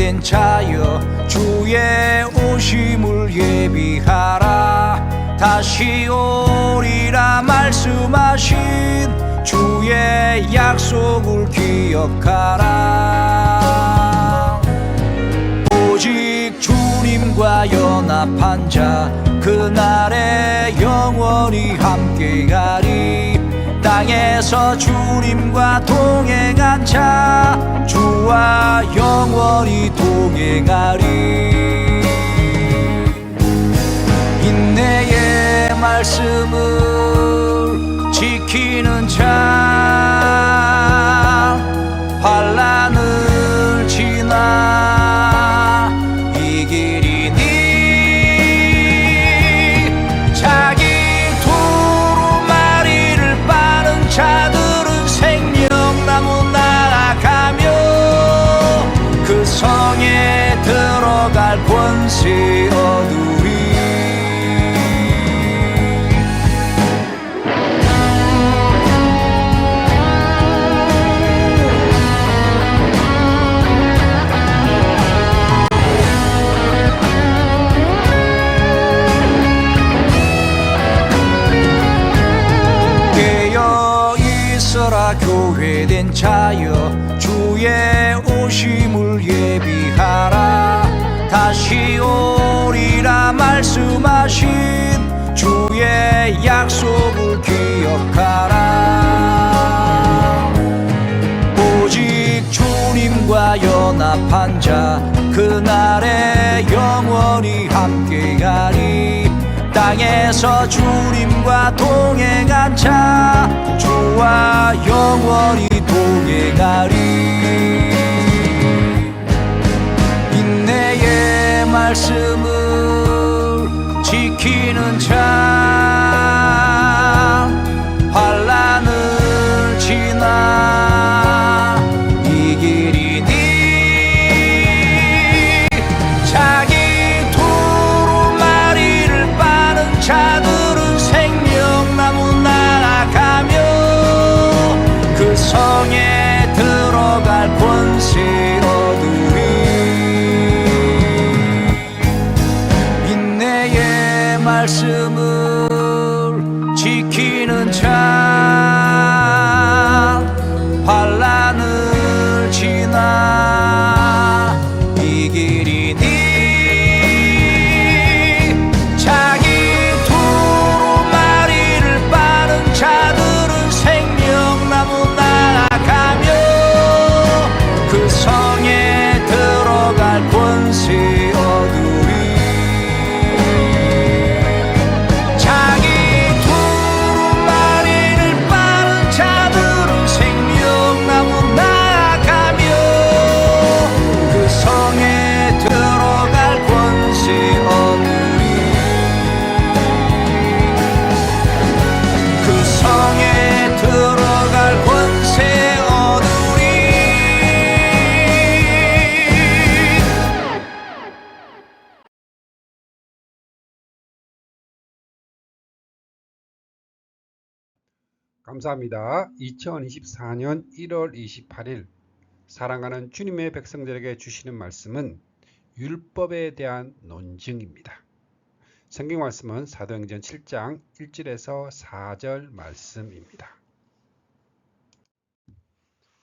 교회된 자여 주의 오심을 예비하라. 다시 오리라 말씀하신 주의 약속을 기억하라. 오직 주님과 연합한 자 그날에 영원히 함께하리. 땅에서 주님과 동행한 자 주와 영원히 동행하리. 인내의 말씀을 지키는 자 환난을 지나 이기리니. 자기 두루마리를 빠는 자들은 생명나무 나아가며 그 성에 들어갈 권세 얻으리. 교회된 자여 주의 오심을 예비하라. 다시 오리라 말씀하신 주의 약속을 기억하라. 오직 주님과 연합한 자 그날에 영원히 함께하리. 땅에서 주님과 동행한 자 주와 영원히 동행하리. 인내의 말씀을 지키는 자 환난을 지나 이기리니. 자기 두루마리를 빠는 자들은 생명나무 나아가며 그 성에 들어갈 권세 얻으리. 인내의 말씀을 지키는 자 환난을 지나 이기리니. 자기 두루마리를 빠는 자들은 생명나무 나아가며 그 성에 들어갈 권세 얻으리. 자기 두루마리를 빠는 자들은 생명나무 나아가며 그 성에 들어갈 권세 얻으리. 그 성에 들어갈 권세 얻으리. 감사합니다. 2024년 1월 28일 사랑하는 주님의 백성들에게 주시는 말씀은 율법에 대한 논증입니다. 성경 말씀은 사도행전 7장 1절에서 4절 말씀입니다.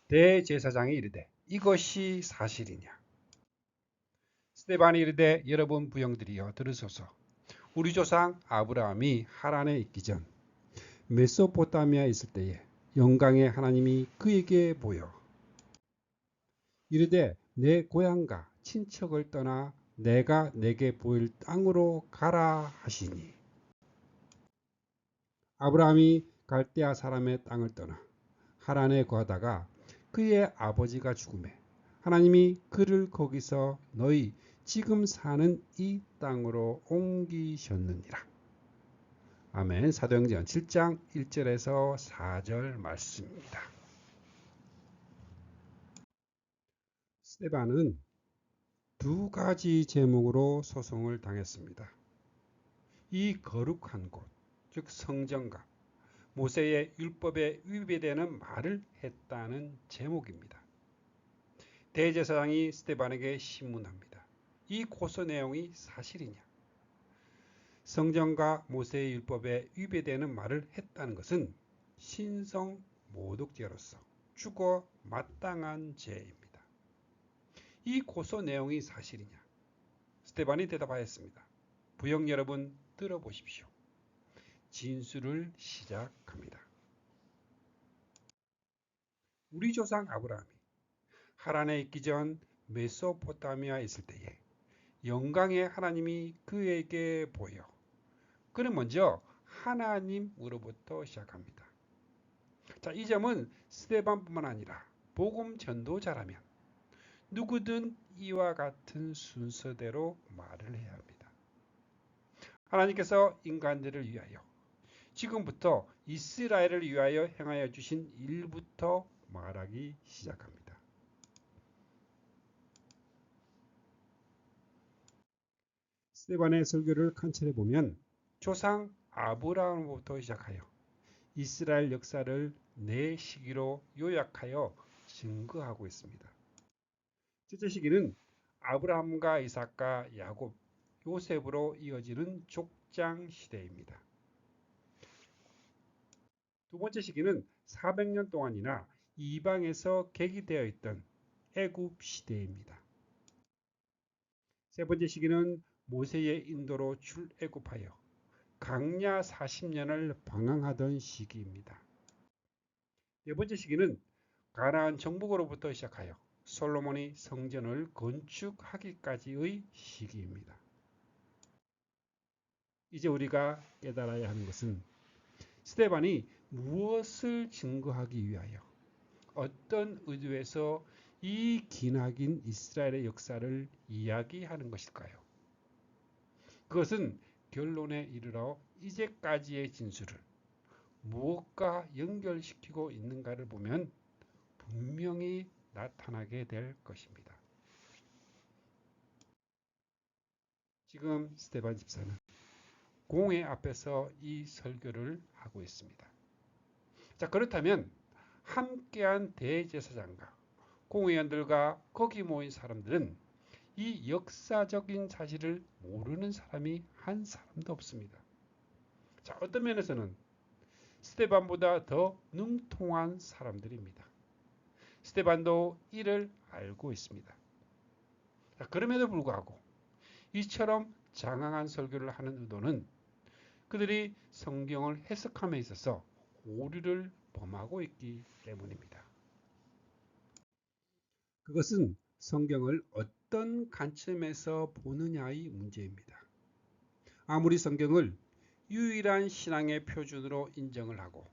대제사장이 이르되 이것이 사실이냐. 스데반이 이르되 여러분 부형들이여 들으소서. 우리 조상 아브라함이 하란에 있기 전 메소포타미아에 있을 때에 영광의 하나님이 그에게 보여 이르되 내 고향과 친척을 떠나 내가 내게 보일 땅으로 가라 하시니. 아브라함이 갈대아 사람의 땅을 떠나 하란에 거하다가 그의 아버지가 죽음에 하나님이 그를 거기서 너희 지금 사는 이 땅으로 옮기셨느니라. 아멘. 사도행전 7장 1절에서 4절 말씀입니다. 스데반은 두 가지 제목으로 소송을 당했습니다. 이 거룩한 곳, 즉 성전과 모세의 율법에 위배되는 말을 했다는 제목입니다. 대제사장이 스데반에게 신문합니다. 이 고소 내용이 사실이냐? 성경과 모세의 율법에 위배되는 말을 했다는 것은 신성 모독죄로서 죽어 마땅한 죄입니다. 이 고소 내용이 사실이냐? 스데반이 대답하였습니다. 부영 여러분 들어보십시오. 진술을 시작합니다. 우리 조상 아브라함이 하란에 있기 전 메소포타미아에 있을 때에 영광의 하나님이 그에게 보여. 그는 먼저 하나님으로부터 시작합니다. 자, 이 점은 스데반뿐만 아니라 복음 전도자라면 누구든 이와 같은 순서대로 말을 해야 합니다. 하나님께서 인간들을 위하여 지금부터 이스라엘을 위하여 행하여 주신 일부터 말하기 시작합니다. 스데반의 설교를 관찰해 보면 조상 아브라함부터 시작하여 이스라엘 역사를 4시기로 요약하여 증거하고 있습니다. 첫째 시기는 아브라함과 이삭과 야곱, 요셉으로 이어지는 족장 시대입니다. 두 번째 시기는 400년 동안이나 이방에서 객이되어 있던 애굽 시대입니다. 세 번째 시기는 모세의 인도로 출애굽하여 광야 40년을 방황하던 시기입니다. 네 번째 시기는 가나안 정복으로부터 시작하여 솔로몬이 성전을 건축하기까지의 시기입니다. 이제 우리가 깨달아야 하는 것은 스데반이 무엇을 증거하기 위하여 어떤 의도에서 이 기나긴 이스라엘의 역사를 이야기하는 것일까요? 그것은 결론에 이르러 이제까지의 진술을 무엇과 연결시키고 있는가를 보면 분명히 나타나게 될 것입니다. 지금 스데반 집사는 공회 앞에서 이 설교를 하고 있습니다. 자, 그렇다면 함께한 대제사장과 공회원들과 거기 모인 사람들은 이 역사적인 사실을 모르는 사람이 한 사람도 없습니다. 자, 어떤 면에서는 스데반보다 더 능통한 사람들입니다. 스데반도 이를 알고 있습니다. 자, 그럼에도 불구하고 이처럼 장황한 설교를 하는 의도는 그들이 성경을 해석함에 있어서 오류를 범하고 있기 때문입니다. 그것은 성경을 어떤 관점에서 보느냐의 문제입니다. 아무리 성경을 유일한 신앙의 표준으로 인정을 하고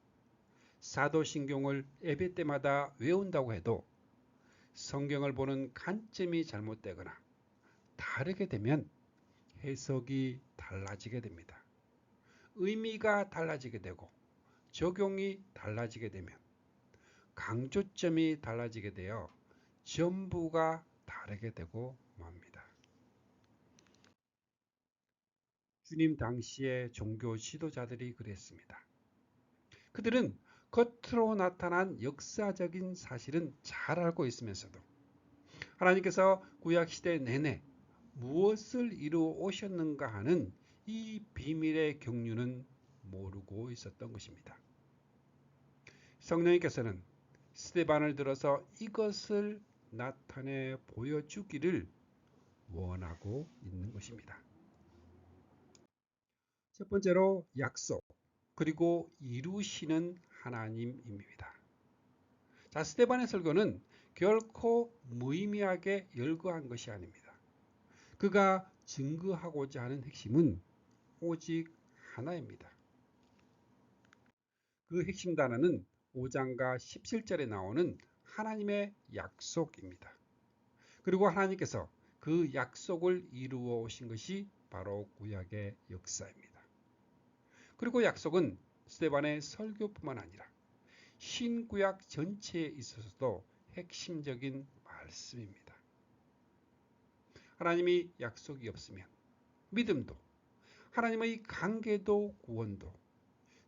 사도신경을 예배 때마다 외운다고 해도 성경을 보는 관점이 잘못되거나 다르게 되면 해석이 달라지게 됩니다. 의미가 달라지게 되고 적용이 달라지게 되면 강조점이 달라지게 되어 전부가 다르게 되고 맙니다. 주님 당시의 종교 지도자들이 그랬습니다. 그들은 겉으로 나타난 역사적인 사실은 잘 알고 있으면서도 하나님께서 구약시대 내내 무엇을 이루어 오셨는가 하는 이 비밀의 경륜은 모르고 있었던 것입니다. 성령님께서는 스데반을 들어서 이것을 나타내 보여주기를 원하고 있는 것입니다. 첫 번째로 약속, 그리고 이루시는 하나님입니다. 자, 스데반의 설교는 결코 무의미하게 열거한 것이 아닙니다. 그가 증거하고자 하는 핵심은 오직 하나입니다. 그 핵심 단어는 5장과 17절에 나오는 하나님의 약속입니다. 그리고 하나님께서 그 약속을 이루어 오신 것이 바로 구약의 역사입니다. 그리고 약속은 스데반의 설교뿐만 아니라 신구약 전체에 있어서도 핵심적인 말씀입니다. 하나님이 약속이 없으면 믿음도 하나님의 관계도 구원도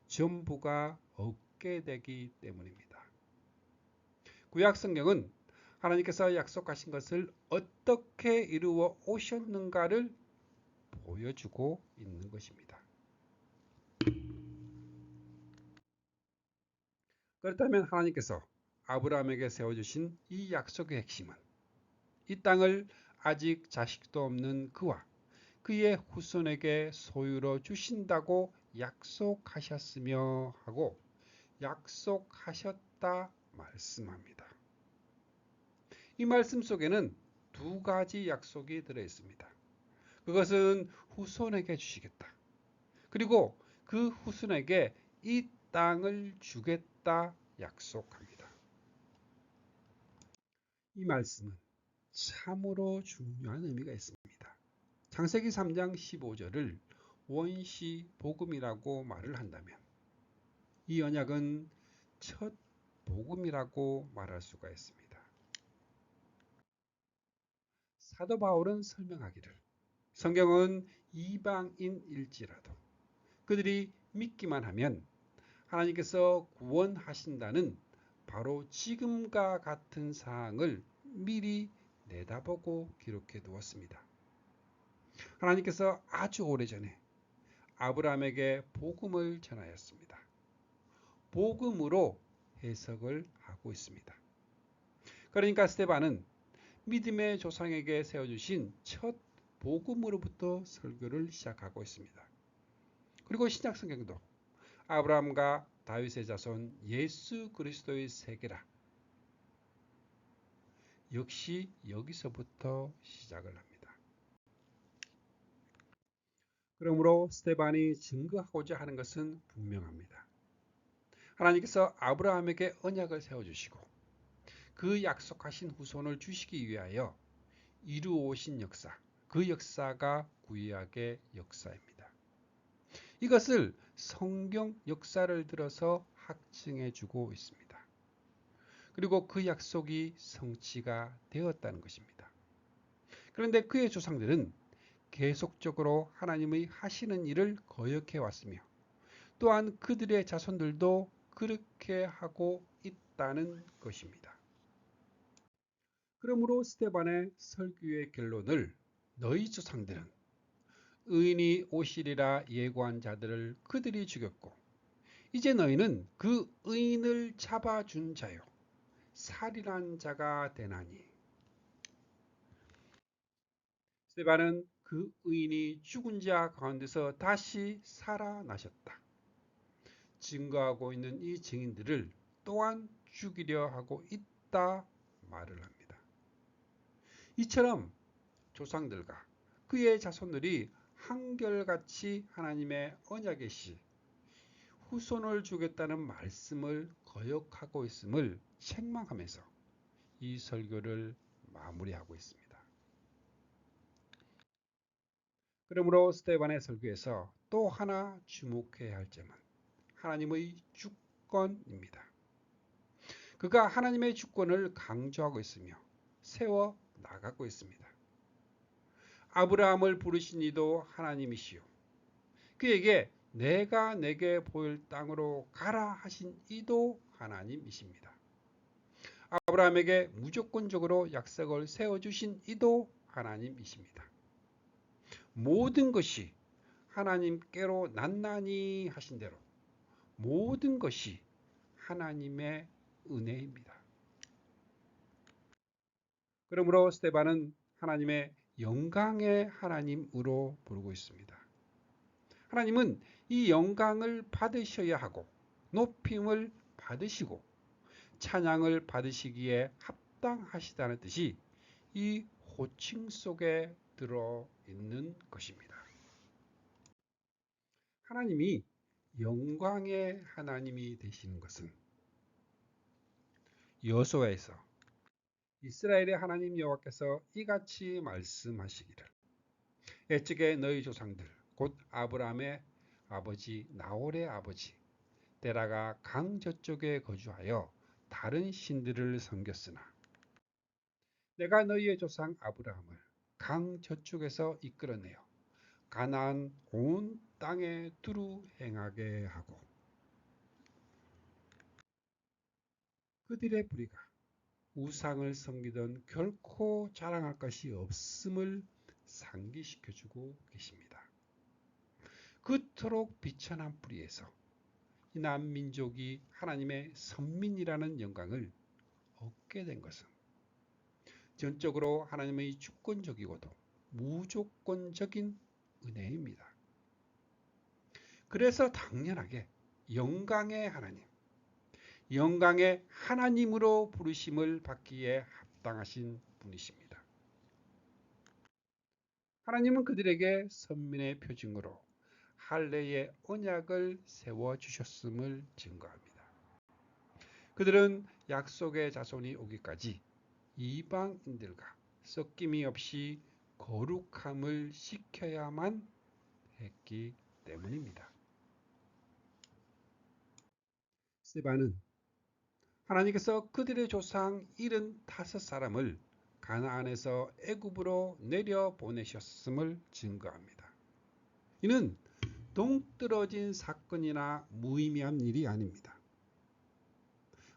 전부가 없게 되기 때문입니다. 구약 성경은 하나님께서 약속하신 것을 어떻게 이루어 오셨는가를 보여주고 있는 것입니다. 그렇다면 하나님께서 아브라함에게 세워주신 이 약속의 핵심은 이 땅을 아직 자식도 없는 그와 그의 후손에게 소유로 주신다고 약속하셨으며 하고 약속하셨다 말씀합니다. 이 말씀 속에는 두 가지 약속이 들어 있습니다. 그것은 후손에게 주시겠다. 그리고 그 후손에게 이 땅을 주겠다 약속합니다. 이 말씀은 참으로 중요한 의미가 있습니다. 창세기 3장 15절을 원시 복음이라고 말을 한다면 이 언약은 첫 복음이라고 말할 수가 있습니다. 사도 바울은 설명하기를 성경은 이방인일지라도 그들이 믿기만 하면 하나님께서 구원하신다는 바로 지금과 같은 사항을 미리 내다보고 기록해 두었습니다. 하나님께서 아주 오래전에 아브라함에게 복음을 전하였습니다. 복음으로 해석을 하고 있습니다. 그러니까 스데반은 믿음의 조상에게 세워주신 첫 복음으로부터 설교를 시작하고 있습니다. 그리고 신약 성경도 아브라함과 다윗의 자손 예수 그리스도의 세계라 역시 여기서부터 시작을 합니다. 그러므로 스데반이 증거하고자 하는 것은 분명합니다. 하나님께서 아브라함에게 언약을 세워주시고 그 약속하신 후손을 주시기 위하여 이루어오신 역사, 그 역사가 구약의 역사입니다. 이것을 성경 역사를 들어서 확증해 주고 있습니다. 그리고 그 약속이 성취가 되었다는 것입니다. 그런데 그의 조상들은 계속적으로 하나님의 하시는 일을 거역해 왔으며 또한 그들의 자손들도 그렇게 하고 있다는 것입니다. 그러므로 스데반의 설교의 결론을 너희 조상들은 의인이 오시리라 예고한 자들을 그들이 죽였고 이제 너희는 그 의인을 잡아준 자요 살인한 자가 되나니 스데반은 그 의인이 죽은 자 가운데서 다시 살아나셨다. 증거하고 있는 이 증인들을 또한 죽이려 하고 있다 말을 합니다. 이처럼 조상들과 그의 자손들이 한결같이 하나님의 언약의 시 후손을 주겠다는 말씀을 거역하고 있음을 책망하면서 이 설교를 마무리하고 있습니다. 그러므로 스데반의 설교에서 또 하나 주목해야 할 점은 하나님의 주권입니다. 그가 하나님의 주권을 강조하고 있으며 세워 나가고 있습니다. 아브라함을 부르신 이도 하나님이시요 그에게 내가 내게 보일 땅으로 가라 하신 이도 하나님이십니다. 아브라함에게 무조건적으로 약속을 세워주신 이도 하나님이십니다. 모든 것이 하나님께로 났나니 하신 대로 모든 것이 하나님의 은혜입니다. 그러므로 스데반은 하나님의 영광의 하나님으로 부르고 있습니다. 하나님은 이 영광을 받으셔야 하고 높임을 받으시고 찬양을 받으시기에 합당하시다는 뜻이 이 호칭 속에 들어있는 것입니다. 하나님이 영광의 하나님이 되시는 것은 여호수아에서 이스라엘의 하나님 여호와께서 이같이 말씀하시기를 옛적에 너희 조상들 곧 아브라함의 아버지 나홀의 아버지 데라가 강 저쪽에 거주하여 다른 신들을 섬겼으나 내가 너희의 조상 아브라함을 강 저쪽에서 이끌어내어 가나안 온 땅에 두루 행하게 하고 그들의 뿌리가 우상을 섬기던 결코 자랑할 것이 없음을 상기시켜주고 계십니다. 그토록 비천한 뿌리에서 이 남민족이 하나님의 선민이라는 영광을 얻게 된 것은 전적으로 하나님의 주권적이고도 무조건적인 은혜입니다. 그래서 당연하게 영광의 하나님, 영광의 하나님으로 부르심을 받기에 합당하신 분이십니다. 하나님은 그들에게 선민의 표징으로 할례의 언약을 세워주셨음을 증거합니다. 그들은 약속의 자손이 오기까지 이방인들과 섞임이 없이 거룩함을 지켜야만 했기 때문입니다. 스데반은 하나님께서 그들의 조상 75사람을 가나안에서 애굽으로 내려보내셨음을 증거합니다. 이는 동떨어진 사건이나 무의미한 일이 아닙니다.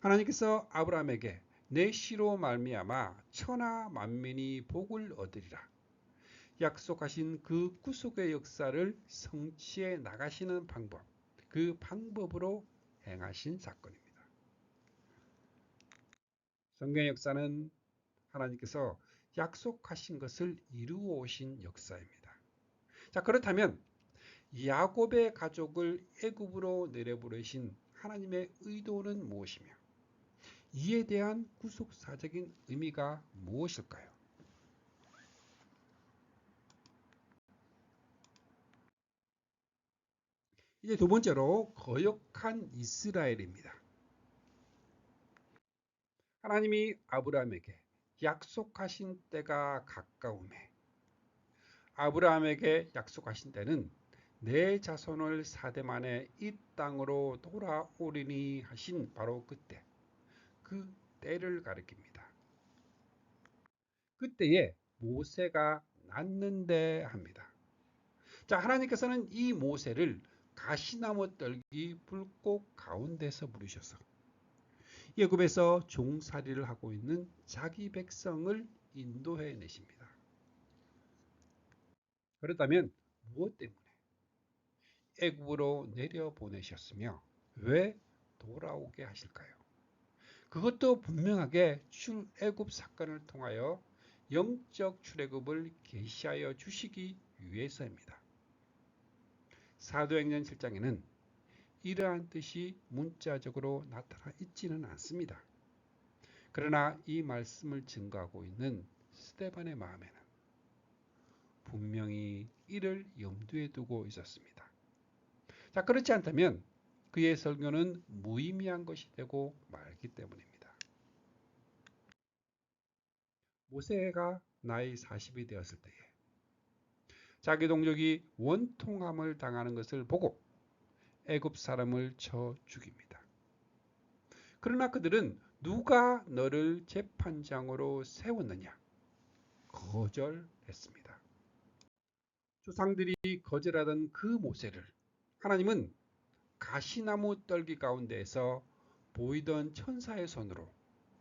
하나님께서 아브라함에게 내 씨로 말미암아 천하 만민이 복을 얻으리라 약속하신 그 구속의 역사를 성취해 나가시는 방법, 그 방법으로 행하신 사건입니다. 성경의 역사는 하나님께서 약속하신 것을 이루어 오신 역사입니다. 자, 그렇다면 야곱의 가족을 애굽으로 내려보내신 하나님의 의도는 무엇이며 이에 대한 구속사적인 의미가 무엇일까요? 이제 두 번째로 거역한 이스라엘입니다. 하나님이 아브라함에게 약속하신 때가 가까우매 아브라함에게 약속하신 때는 내 자손을 4대 만에 이 땅으로 돌아오리니 하신 바로 그때, 그 때를 가리킵니다. 그때에 모세가 낳는데 합니다. 자, 하나님께서는 이 모세를 가시나무 떨기 불꽃 가운데서 부르셔서 애굽에서 종살이를 하고 있는 자기 백성을 인도해 내십니다. 그렇다면 무엇 때문에 애굽으로 내려 보내셨으며 왜 돌아오게 하실까요? 그것도 분명하게 출애굽 사건을 통하여 영적 출애굽을 계시하여 주시기 위해서입니다. 사도행전 7장에는 이러한 뜻이 문자적으로 나타나 있지는 않습니다. 그러나 이 말씀을 증거하고 있는 스데반의 마음에는 분명히 이를 염두에 두고 있었습니다. 자, 그렇지 않다면 그의 설교는 무의미한 것이 되고 말기 때문입니다. 모세가 나이 40이 되었을 때에 자기 동족이 원통함을 당하는 것을 보고 애굽 사람을 쳐 죽입니다. 그러나 그들은 누가 너를 재판장으로 세웠느냐? 거절했습니다. 조상들이 거절하던 그 모세를 하나님은 가시나무 떨기 가운데에서 보이던 천사의 손으로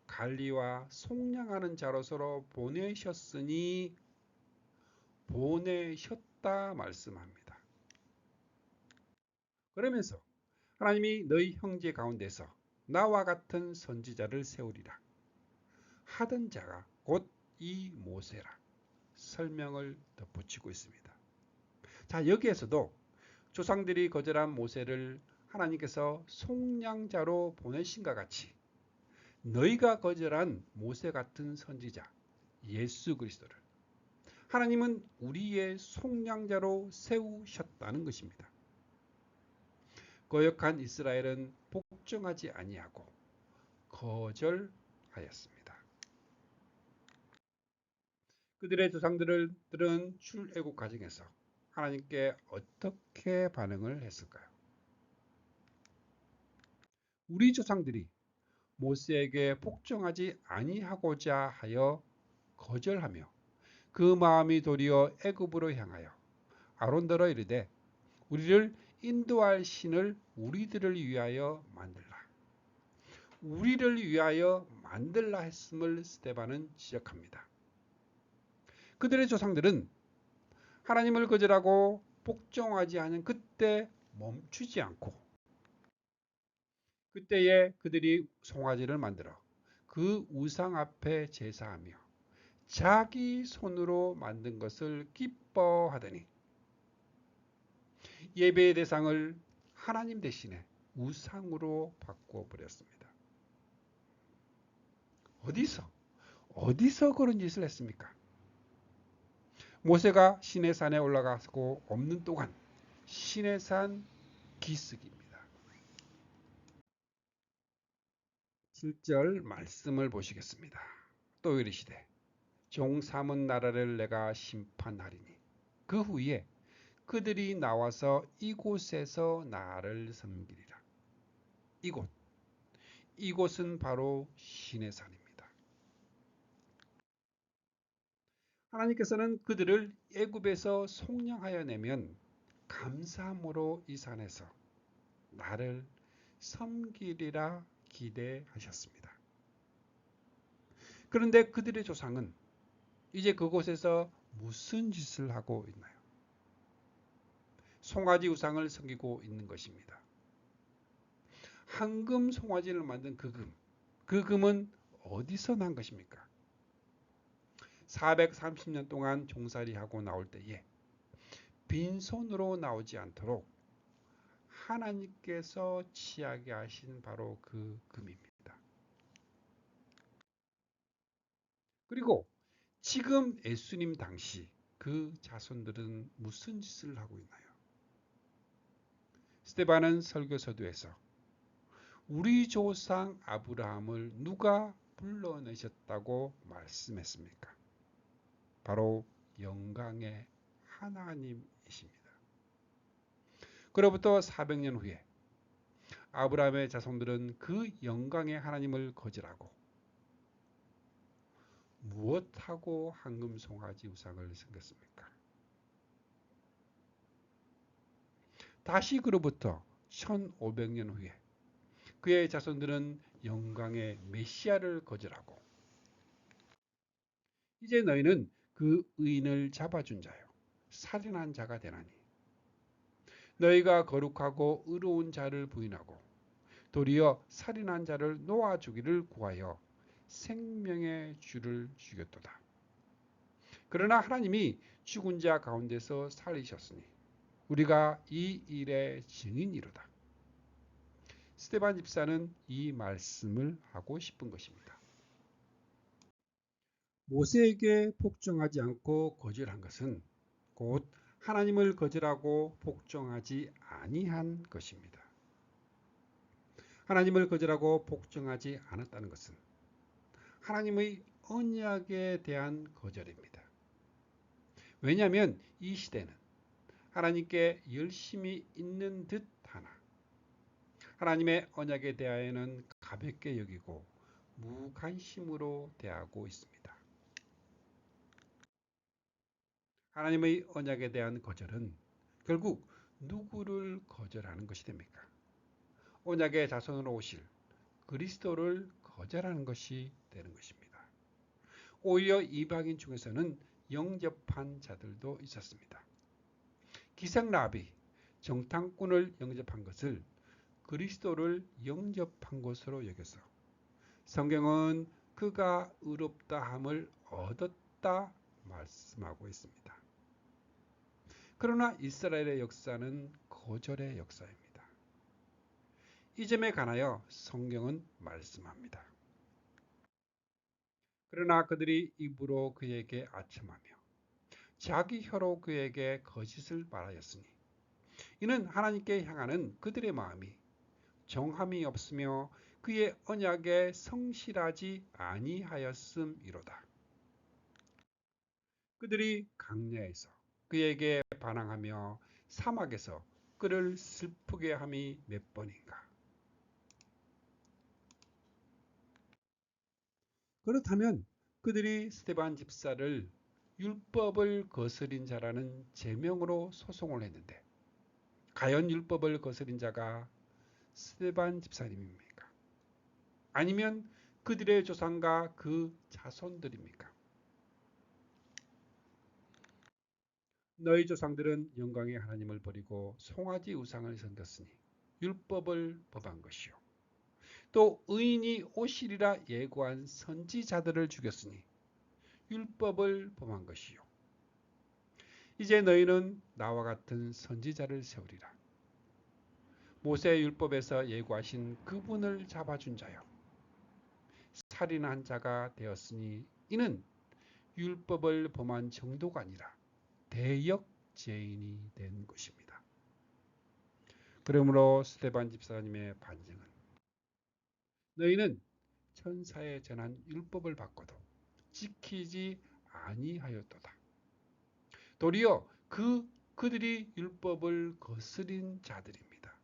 관리와 속량하는 자로서 보내셨다 말씀합니다. 그러면서 하나님이 너희 형제 가운데서 나와 같은 선지자를 세우리라 하던 자가 곧 이 모세라 설명을 덧붙이고 있습니다. 자, 여기에서도 조상들이 거절한 모세를 하나님께서 속량자로 보내신과 같이 너희가 거절한 모세 같은 선지자 예수 그리스도를 하나님은 우리의 속량자로 세우셨다는 것입니다. 거역한 이스라엘은 복종하지 아니하고 거절하였습니다. 그들의 조상들은 출애굽 과정에서 하나님께 어떻게 반응을 했을까요? 우리 조상들이 모세에게 복종하지 아니하고자 하여 거절하며 그 마음이 도리어 애굽으로 향하여 아론더러 이르되 우리를 인도할 신을 우리들을 위하여 만들라. 우리를 위하여 만들라 했음을 스데반은 지적합니다. 그들의 조상들은 하나님을 거절하고 복종하지 않은 그때 멈추지 않고 그때에 그들이 송아지를 만들어 그 우상 앞에 제사하며 자기 손으로 만든 것을 기뻐하더니 예배의 대상을 하나님 대신에 우상으로 바꾸어 버렸습니다. 어디서 그런 짓을 했습니까? 모세가 시내산에 올라가고 없는 동안 시내산 기슭입니다. 7절 말씀을 보시겠습니다. 또 이르시되 종 삼은 나라를 내가 심판하리니 그 후에 그들이 나와서 이곳에서 나를 섬기리라. 이곳은 바로 시내산입니다. 하나님께서는 그들을 애굽에서 속량하여 내면 감사함으로 이 산에서 나를 섬기리라 기대하셨습니다. 그런데 그들의 조상은 이제 그곳에서 무슨 짓을 하고 있나요? 송아지 우상을 섬기고 있는 것입니다. 황금 송아지를 만든 그 금은 어디서 난 것입니까? 430년 동안 종살이하고 나올 때에 빈손으로 나오지 않도록 하나님께서 취하게 하신 바로 그 금입니다. 그리고 지금 예수님 당시 그 자손들은 무슨 짓을 하고 있나요? 스데반은 설교서두에서 우리 조상 아브라함을 누가 불러내셨다고 말씀했습니까? 바로 영광의 하나님이십니다. 그로부터 400년 후에 아브라함의 자손들은 그 영광의 하나님을 거절하고 무엇하고 황금 송아지 우상을 섬겼습니까? 다시 그로부터 1500년 후에 그의 자손들은 영광의 메시아를 거절하고 이제 너희는 그 의인을 잡아준 자요 살인한 자가 되나니 너희가 거룩하고 의로운 자를 부인하고 도리어 살인한 자를 놓아주기를 구하여 생명의 주를 죽였도다. 그러나 하나님이 죽은 자 가운데서 살리셨으니 우리가 이 일의 증인이로다. 스데반 집사는 이 말씀을 하고 싶은 것입니다. 모세에게 복종하지 않고 거절한 것은 곧 하나님을 거절하고 복종하지 아니한 것입니다. 하나님을 거절하고 복종하지 않았다는 것은 하나님의 언약에 대한 거절입니다. 왜냐하면 이 시대는 하나님께 열심히 있는 듯 하나 하나님의 언약에 대하여는 가볍게 여기고 무관심으로 대하고 있습니다. 하나님의 언약에 대한 거절은 결국 누구를 거절하는 것이 됩니까? 언약의 자손으로 오실 그리스도를 거절하는 것이 되는 것입니다. 오히려 이방인 중에서는 영접한 자들도 있었습니다. 기생 라비 정탐꾼을 영접한 것을 그리스도를 영접한 것으로 여겨서 성경은 그가 의롭다함을 얻었다 말씀하고 있습니다. 그러나 이스라엘의 역사는 거절의 역사입니다. 이 점에 관하여 성경은 말씀합니다. 그러나 그들이 입으로 그에게 아첨하며 자기 혀로 그에게 거짓을 말하였으니 이는 하나님께 향하는 그들의 마음이 정함이 없으며 그의 언약에 성실하지 아니하였음이로다. 그들이 강야에서 그에게 반항하며 사막에서 그를 슬프게 함이 몇 번인가. 그렇다면 그들이 스데반 집사를 율법을 거스린 자라는 제명으로 소송을 했는데 과연 율법을 거스린 자가 스데반 집사님입니까? 아니면 그들의 조상과 그 자손들입니까? 너희 조상들은 영광의 하나님을 버리고 송아지 우상을 섬겼으니 율법을 범한 것이요 또 의인이 오시리라 예고한 선지자들을 죽였으니 율법을 범한 것이요 이제 너희는 나와 같은 선지자를 세우리라. 모세의 율법에서 예고하신 그분을 잡아준 자요 살인한 자가 되었으니 이는 율법을 범한 정도가 아니라 대역죄인이 된 것입니다. 그러므로 스데반 집사님의 반증은 너희는 천사의 전한 율법을 받고도 지키지 아니하였도다. 도리어 그들이 율법을 거스린 자들입니다.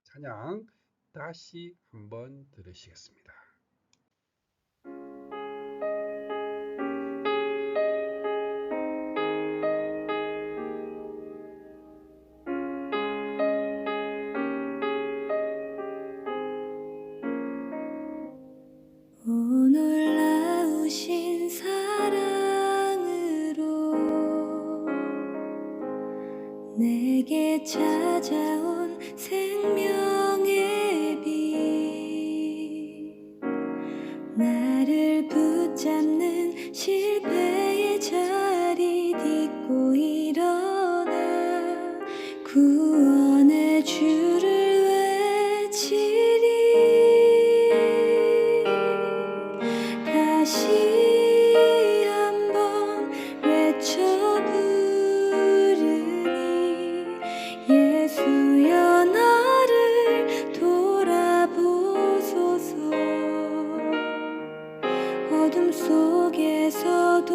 찬양 다시 한번 들으시겠습니다. 오 놀라우신 사랑으로 내게 찾아온 생명의 빛 나를 붙잡는 실패의 자리 딛고 일어나 구원의 주를 외치리 다시 한번 외쳐 부르니 예수여 나를 돌아보소서 어둠 속에서도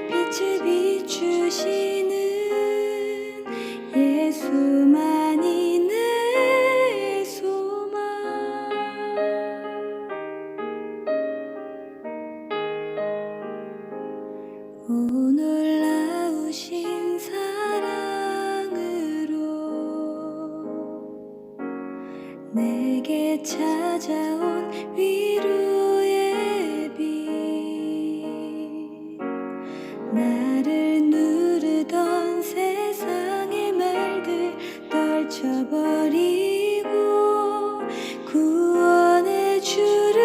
빛을 비추시는 예수만이 내 소망 오 놀라우신 사랑으로 내게 찾아온 위로의 빛 나를 누르던 세상의 말들 떨쳐버리고 구원의 주를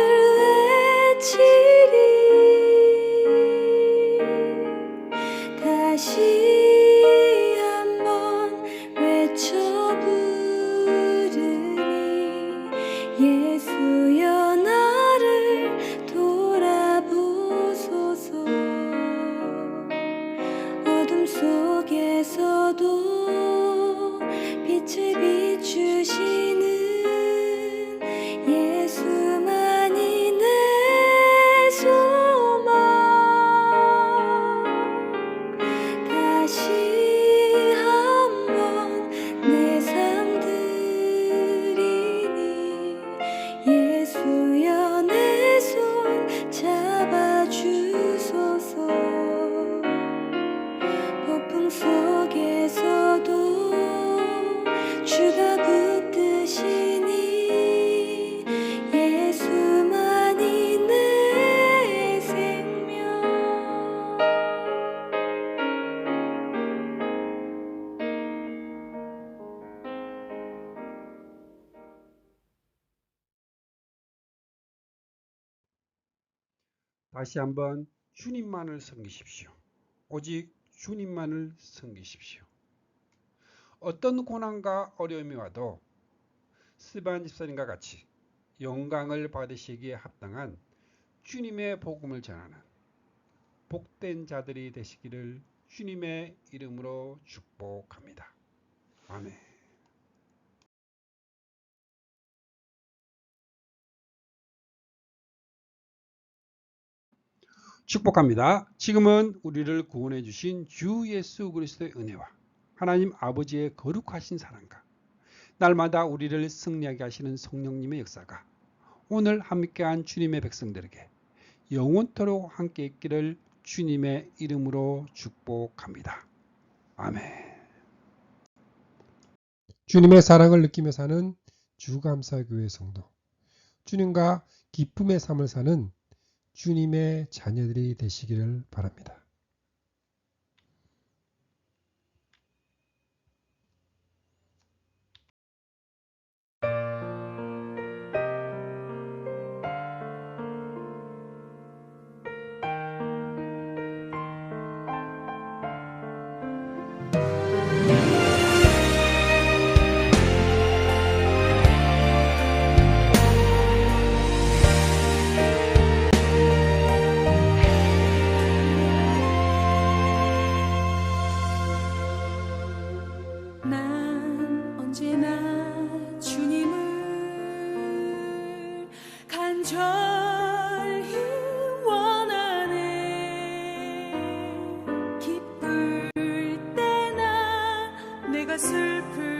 외치리 다시 한번 외쳐 부르니 예수여 나를 돌아보소서 어둠 속에서도 빛을 비추시는 예수만이 내 소망 다시 한번 내 삶 드리니 예수여 내 손 잡아주소서 폭풍 속에서도 주가 붙드시니 예수만이 내 생명 다시 한번 주님만을 섬기십시오. 오직 주님만을 섬기십시오. 어떤 고난과 어려움이 와도 스데반 집사님과 같이 영광을 받으시기에 합당한 주님의 복음을 전하는 복된 자들이 되시기를 주님의 이름으로 축복합니다. 아멘. 축복합니다. 지금은 우리를 구원해 주신 주 예수 그리스도의 은혜와 하나님 아버지의 거룩하신 사랑과 날마다 우리를 승리하게 하시는 성령님의 역사가 오늘 함께한 주님의 백성들에게 영원토록 함께 있기를 주님의 이름으로 축복합니다. 아멘. 주님의 사랑을 느끼며 사는 주감사교회 성도, 주님과 기쁨의 삶을 사는 주님의 자녀들이 되시기를 바랍니다. 난 언제나 주님을 간절히 원하네. 기쁠 때나 내가 슬플